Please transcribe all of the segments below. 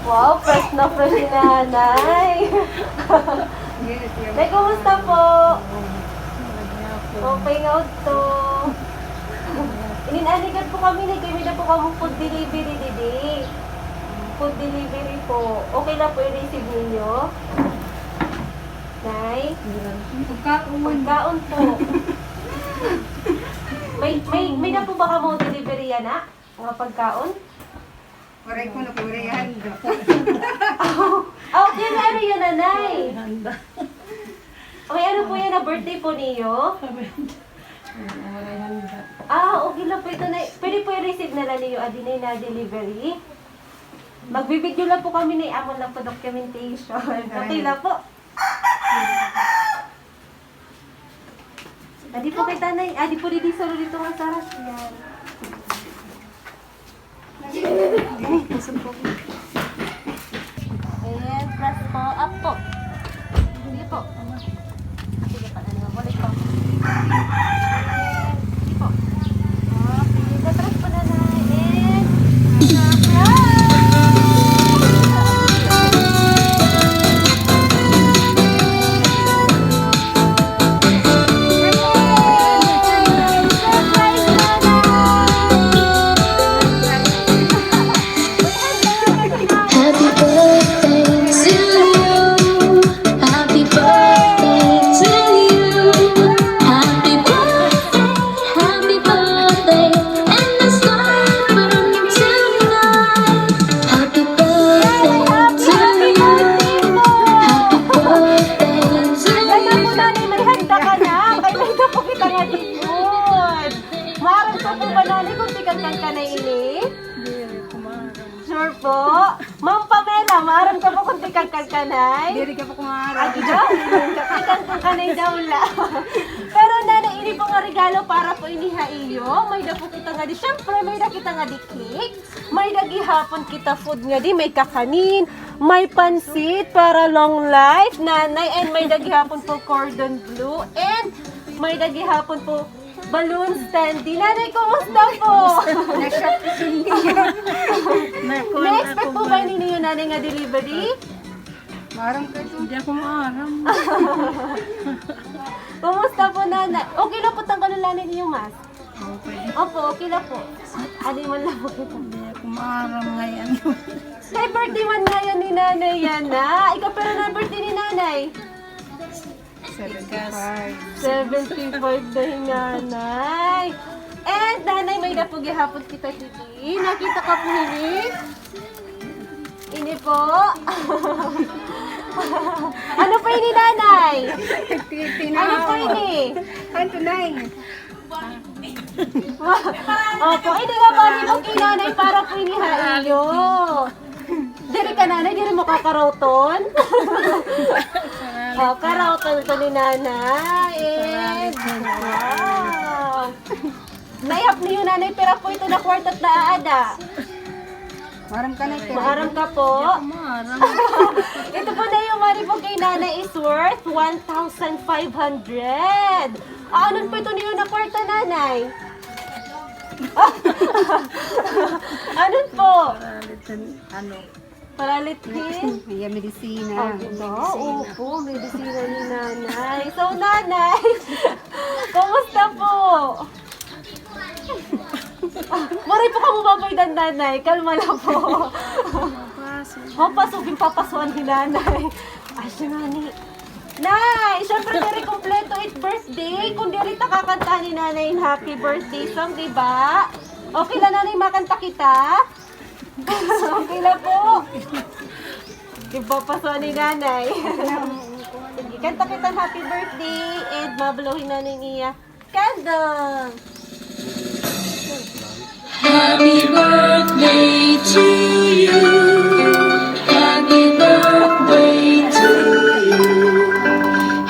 Wow, fresh na fresh si nanay. Nay, kumusta po? Okay nga to. Ininanigan po kami, Nay. Kami na po kami food delivery, didi. Food delivery po. Okay lang po i-receive ninyo? Nay? Pagkaon po. May na po ba ka mo delivery yan, ha? Mga pagkaon? Waray ko na purayan. Okay, ano yun, nanay? Okay, ano po yan na birthday po niyo? Okay lang po ito na. Pwede po i-receive na lang niyo adinay na delivery. Magbibideo lang po kami na amon lang po documentation. Okay lang po. Adi po kay tanay. Adi po dito solo dito nga saras. Yan. Ayan, press po. Up po. Sige po. Sige pa na naman. Balik po. Ayan. Sige po. Okay. Natras po na na. And Happy birthday to you. Happy birthday to you. Happy birthday, and the sky burning tonight. Happy birthday to you. Happy birthday to Ganda po you. nanay, may handa ka na. Kailangan po kita nga dito. Maaaring po po ba nanay kung tikan ka na ini? Sure po. Ma'am Pamela, maaaring ka po kung tikan ka na? Diri ka pa kumarap. Ay, daw. Tikan ka na daw la. Pero nanay, ini po nga regalo para po iniha iyo. May da po kita nga di. Siyempre, may da kita nga di cake. May dagi hapon kita food nga di. May kakanin. May pansit para long life, nanay. And may dagi hapon po cordon bleu. And may dagi hapon po balloon standy. Nanay, kumusta po? Na-expect po ba ninyo nanay nga delivery? Marang ka ito. Hindi ako maaram. Kumusta po nanay? Okay na po tanggalin nanay niyo mas? Okay. Opo, okay na po. Alin man lang po kita. Hindi ako maaram ngayon. Hey, birthday man ngayon ni nanay yan na. Ikaw pero na birthday ni nanay. 75. 75 na yung nanay. And nanay, may napugi hapon kita titi. Nakita ka po ini? Ini po. Ano pa ini nanay? Ano pa ini? Ano tunay? Opo, hindi nga ba ni mo kinanay para po inihayo. Diri ka nanay, diri mo kakaroton. Karoton ito ni nanay. And, wow. Naihap niyo nanay, pero po ito na kwartat na aada. Maram ka na ito. Maaram ka po. Maaram. Ito po na yung money po kay nanay is worth 1,500. Anon po ito niyo na kwarta nanay? Anon po? Ano? Paralitin? May medisina. Opo, medisina ni nanay. So nanay, kumusta po? Maray po ka mo babay nanay. Kalma lang po. Papasok yung papasuan ni nanay. Ay, si nanay. Nay, syempre diri kompleto it birthday. Kung diri ta kakanta ni nanay yung happy birthday song, di ba? Okay lang nanay, makanta kita? Okay lang po. Ipapasuan ni nanay. Sige, kanta kita happy birthday and mablowin nanay niya. Candle! Happy birthday to you. Happy birthday to you.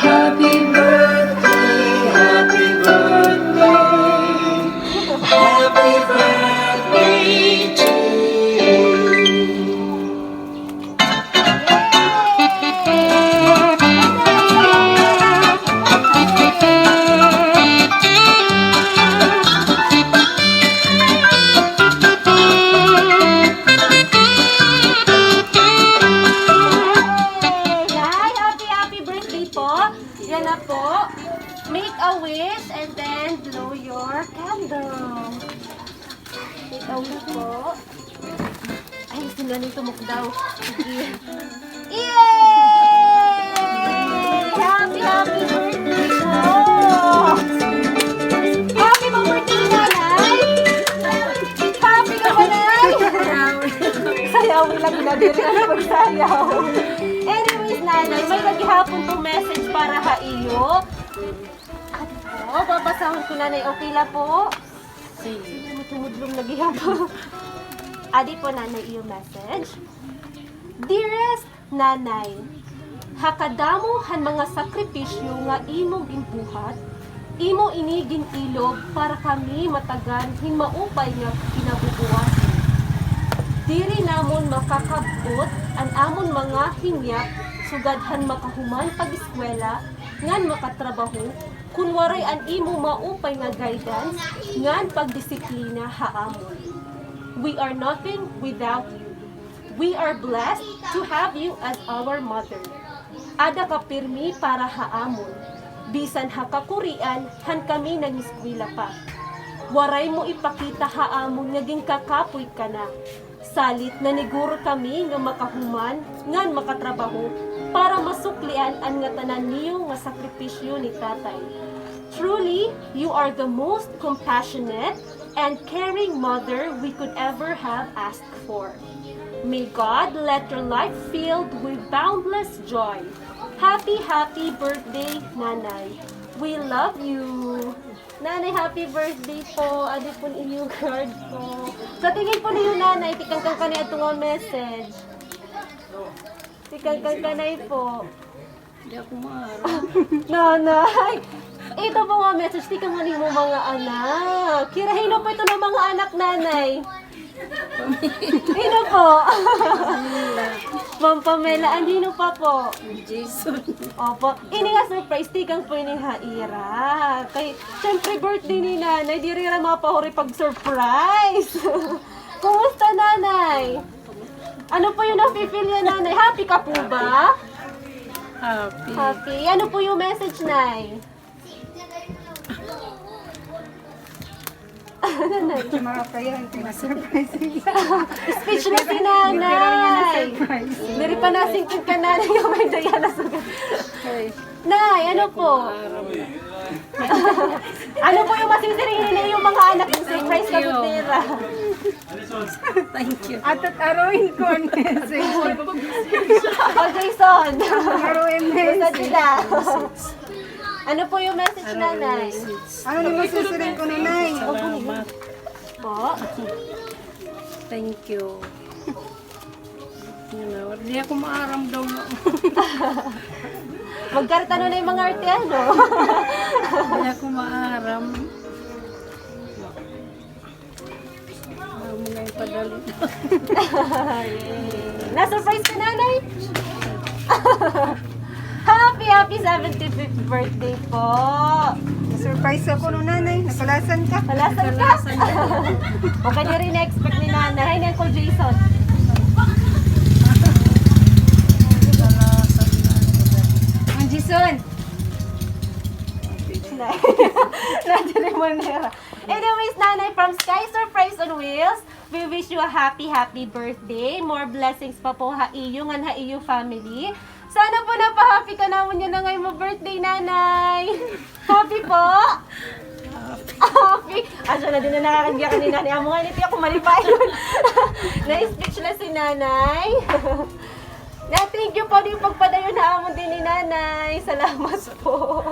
Happy birthday, happy birthday. Happy birthday to you. Okay po. Ay, sila nito daw. Sige. Yay! Happy birthday po! Happy birthday, nanay! Happy ka ba, nay? Sayawin lang na din na magsayaw. Anyways, nanay, may naghihapon tong message para ha iyo. At po, babasahon ko, nanay. Okay la po? Sige. Tumudlong naghihapon. Adi po, nanay, iyo message. Dearest nanay, hakadamo han mga sakripisyo nga imong ginbuhat, imo inigin ilog para kami matagan hin maupay nga kinabubuwas. Diri namon makakabot an amon mga hinyak sugadhan makahuman pag-eskwela ngan makatrabaho kun waray an imo maupay nga guidance ngan pagdisiplina haamon. We are nothing without you. We are blessed to have you as our mother. Ada ka pirmi para haamon. Bisan hakakurian, han kami nangiskwila pa. Waray mo ipakita haamon ngaging kakapoy ka na. Salit na niguro kami nga makahuman, ngan makatrabaho, para masuklian ang nga tanan niyo nga sakripisyo ni tatay. Truly, you are the most compassionate and caring mother we could ever have asked for. May God let your life filled with boundless joy. Happy birthday, Nanay. We love you. Nanay, happy birthday po. Adi po inyong card po. Sa tingin po niyo, Nanay, tikang kanay atong message. Tikang kanay po. Hindi ako maarap. Nanay, ito po mga message, tikang mo mga anak. Kirahino po ito ng mga anak, Nanay. Hino po? Ma'am Pamela, andino pa po? Jason. Opo. Ini nga surprise, tikang po ini haira. Kay, syempre birthday ni nanay, di rin mapahuri pag-surprise. Kumusta, nanay? Ano po yung nafe-feel niya, nanay? Happy ka po ba? Happy. Happy. Ano po yung message, nay? Nanay. Mga kayo, hindi na surprise sila. Speech na si nanay. Dari pa nasingkin ka nanay yung may daya na sugat. Nay, ano po? Ano po yung masisiringin na yung mga anak ng surprise ka butera? Thank you. At aruin ko ang message. O Jason, Aruin basta message. sila. Ano po yung message nanay? Ano naman susurin ko, nanay? Salamat. Po? Thank you. Hindi ako maaram daw. Magkartano na yung mga arteano. Hindi ako maaram. Ano nga yung padali. Na-surprise ka nanay? Happy 75th birthday po. Surprise ako no, nanay. Nakalasan ka. Kalasan ka? O kanya rin na-expect ni nanay. Hi, Uncle Jason. Ang Jason. Nandiyan yung manera. Anyways, nanay, from Sky Surprise on Wheels, we wish you a happy birthday. More blessings pa po ha iyo ngan ha iyo family. Sana po napahappy ka naman yan na ngayon mo birthday, nanay. Happy po? Happy. Asa na din na nakakagya ka ni nanay. Amo nga niti ako malipayon. Na-speech na si nanay. Na thank you po din pagpadayon na amo din ni nanay. Salamat po.